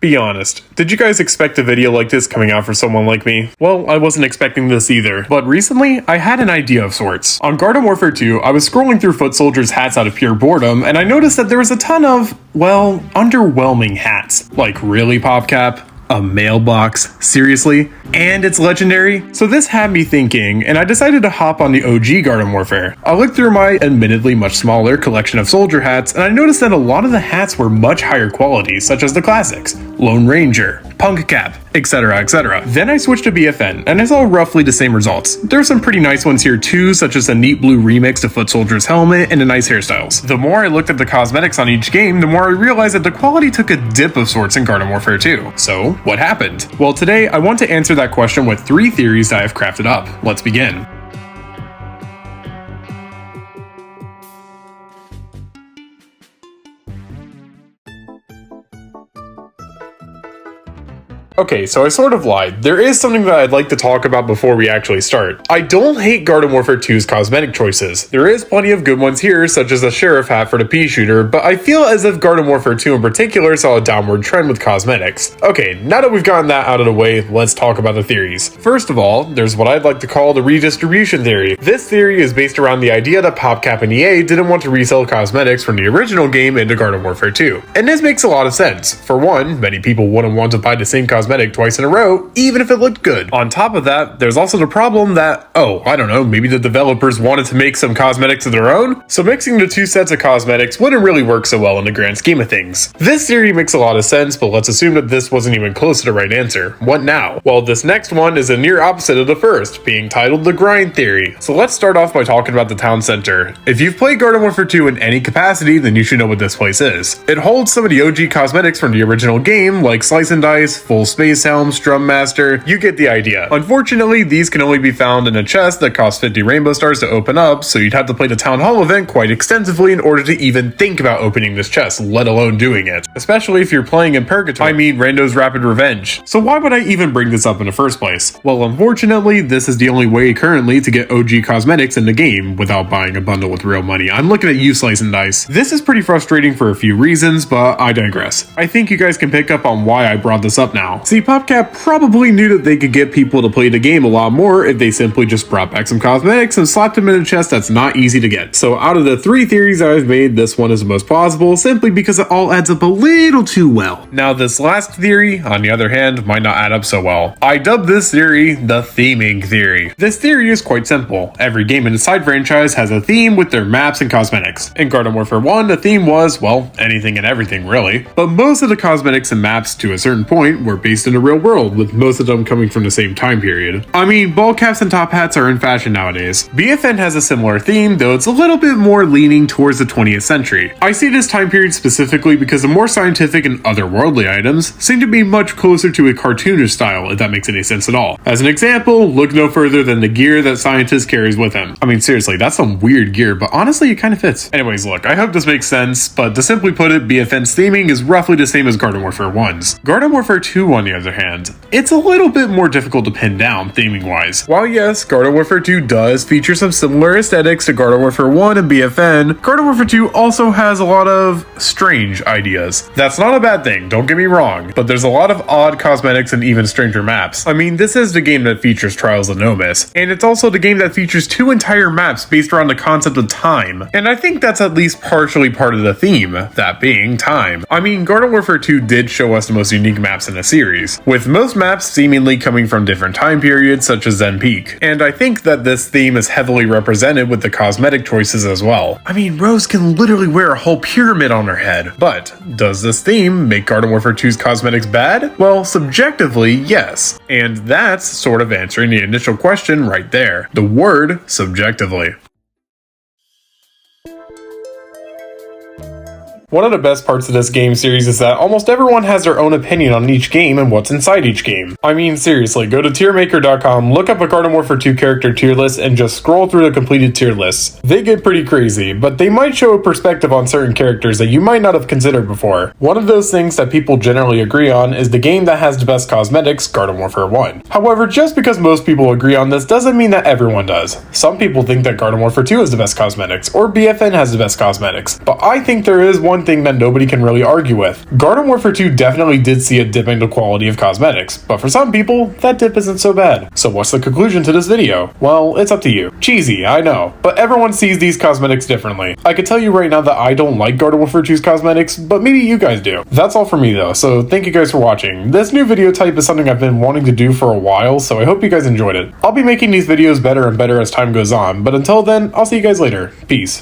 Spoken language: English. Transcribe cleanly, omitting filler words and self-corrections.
Be honest, did you guys expect a video like this coming out for someone like me? Well, I wasn't expecting this either, but recently, I had an idea of sorts. On Garden Warfare 2, I was scrolling through Foot Soldiers hats out of pure boredom, and I noticed that there was a ton of, well, underwhelming hats. Like, really, PopCap? A mailbox? Seriously? And it's legendary? So this had me thinking, and I decided to hop on the OG Garden Warfare. I looked through my admittedly much smaller collection of soldier hats, and I noticed that a lot of the hats were much higher quality, such as the classics, Lone Ranger, Punk Cap, etc, etc. Then I switched to BFN, and I saw roughly the same results. There are some pretty nice ones here too, such as a neat blue remix to Foot Soldier's helmet and a nice hairstyles. The more I looked at the cosmetics on each game, the more I realized that the quality took a dip of sorts in Garden Warfare 2. So, what happened? Well, today I want to answer that question with 3 theories that I've crafted up. Let's begin. Okay, so I sort of lied. There is something that I'd like to talk about before we actually start. I don't hate Garden Warfare 2's cosmetic choices. There is plenty of good ones here, such as the sheriff hat for the pea shooter, but I feel as if Garden Warfare 2 in particular saw a downward trend with cosmetics. Okay, now that we've gotten that out of the way, let's talk about the theories. First of all, there's what I'd like to call the redistribution theory. This theory is based around the idea that PopCap and EA didn't want to resell cosmetics from the original game into Garden Warfare 2. And this makes a lot of sense. For one, many people wouldn't want to buy the same cosmetic twice in a row, even if it looked good. On top of that, there's also the problem that, I don't know, maybe the developers wanted to make some cosmetics of their own, so mixing the 2 sets of cosmetics wouldn't really work so well in the grand scheme of things. This theory makes a lot of sense, but let's assume that this wasn't even close to the right answer. What now? Well, this next one is a near opposite of the first, being titled the grind theory. So let's start off by talking about the town center. If you've played Garden Warfare 2 in any capacity, then you should know what this place is. It holds some of the OG cosmetics from the original game, like Slice and Dice, Full Space Helm, Drum Master, you get the idea. Unfortunately, these can only be found in a chest that costs 50 rainbow stars to open up, so you'd have to play the Town Hall event quite extensively in order to even think about opening this chest, let alone doing it. Especially if you're playing in Purgatory, Rando's Rapid Revenge. So why would I even bring this up in the first place? Well, unfortunately, this is the only way currently to get OG cosmetics in the game without buying a bundle with real money. I'm looking at you, Slice and Dice. This is pretty frustrating for a few reasons, but I digress. I think you guys can pick up on why I brought this up now. See, PopCap probably knew that they could get people to play the game a lot more if they simply just brought back some cosmetics and slapped them in a chest that's not easy to get. So out of the 3 theories I've made, this one is the most plausible, simply because it all adds up a little too well. Now this last theory, on the other hand, might not add up so well. I dubbed this theory the theming theory. This theory is quite simple. Every game in the side franchise has a theme with their maps and cosmetics. In Garden Warfare 1, the theme was, well, anything and everything really. But most of the cosmetics and maps, to a certain point, were based in the real world, with most of them coming from the same time period. Ball caps and top hats are in fashion nowadays. BFN has a similar theme, though it's a little bit more leaning towards the 20th century. I see this time period specifically because the more scientific and otherworldly items seem to be much closer to a cartoonish style, if that makes any sense at all. As an example, look no further than the gear that Scientist carries with him. Seriously, that's some weird gear, but honestly, it kind of fits. Anyways, look, I hope this makes sense, but to simply put it, BFN's theming is roughly the same as Garden Warfare 1's. Garden Warfare 2, on the other hand, it's a little bit more difficult to pin down theming wise. While yes, Garden Warfare 2 does feature some similar aesthetics to Garden Warfare 1 and BFN, Garden Warfare 2 also has a lot of strange ideas. That's not a bad thing, don't get me wrong, but there's a lot of odd cosmetics and even stranger maps. This is the game that features Trials of Nomis, and it's also the game that features 2 entire maps based around the concept of time, and I think that's at least partially part of the theme, that being time. Garden Warfare 2 did show us the most unique maps in the series, with most maps seemingly coming from different time periods such as Zen Peak, and I think that this theme is heavily represented with the cosmetic choices as well. Rose can literally wear a whole pyramid on her head, but does this theme make Garden Warfare 2's cosmetics bad? Well, subjectively, yes, and that's sort of answering the initial question right there. The word subjectively. One of the best parts of this game series is that almost everyone has their own opinion on each game and what's inside each game. Seriously, go to tiermaker.com, look up a Garden Warfare 2 character tier list, and just scroll through the completed tier lists. They get pretty crazy, but they might show a perspective on certain characters that you might not have considered before. One of those things that people generally agree on is the game that has the best cosmetics, Garden Warfare 1. However, just because most people agree on this doesn't mean that everyone does. Some people think that Garden Warfare 2 has the best cosmetics, or BFN has the best cosmetics, but I think there is one one thing that nobody can really argue with. Garden Warfare 2 definitely did see a dip in the quality of cosmetics, but for some people, that dip isn't so bad. So what's the conclusion to this video? Well, it's up to you. Cheesy, I know, but everyone sees these cosmetics differently. I can tell you right now that I don't like Garden Warfare 2's cosmetics, but maybe you guys do. That's all for me though, so thank you guys for watching. This new video type is something I've been wanting to do for a while, so I hope you guys enjoyed it. I'll be making these videos better and better as time goes on, but until then, I'll see you guys later. Peace.